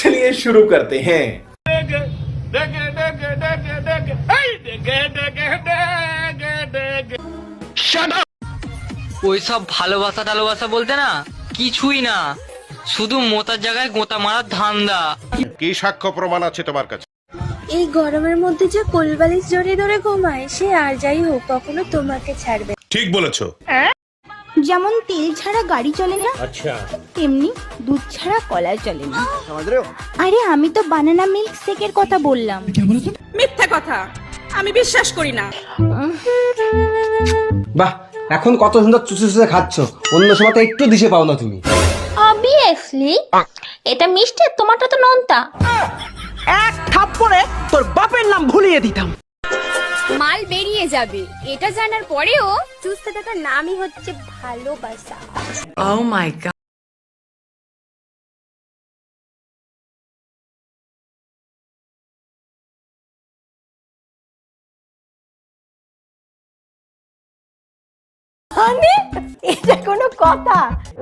चलिए शुरू करते हैं। ওইসব ভালোবাসা টালোবাসা বলতে না কিছুই না, শুধু মোতার জায়গায় গোতা মারার ধান্দা। কি সাক্ষ্য প্রমাণ আছে তোমার কাছে? এই গরমের মধ্যে যে কোলবালিশ জড়িয়ে ধরে ঘুমায়, সে আর যাই হোক কখনো তোমাকে ছাড়বে। ঠিক বলেছো। যেমন তেল ছাড়া গাড়ি চলে না, আচ্ছা তেমনি দুধ ছাড়া কলা চলে না। আরে আমি তো বানানা মিল্ক শেকের কথা বললাম। মিথ্যা কথা, আমি বিশ্বাস করি না। বাহ, এখন কত সুন্দর চুষে চুষে খাচ্ছ, অন্য সময় তো একটু দিশে পাও না তুমি। অবভিয়াসলি এটা মিষ্টি, তোমারটা তো নোনতা। এক থাপ্পড়ে তোর বাপের নাম ভুলিয়ে দিতাম। মাল বেরিয়ে যাবে এটা জানার পরেও চুষতে থাকার নামই হচ্ছে ভালোবাসা। Oh my god. এটা কোনো কথা?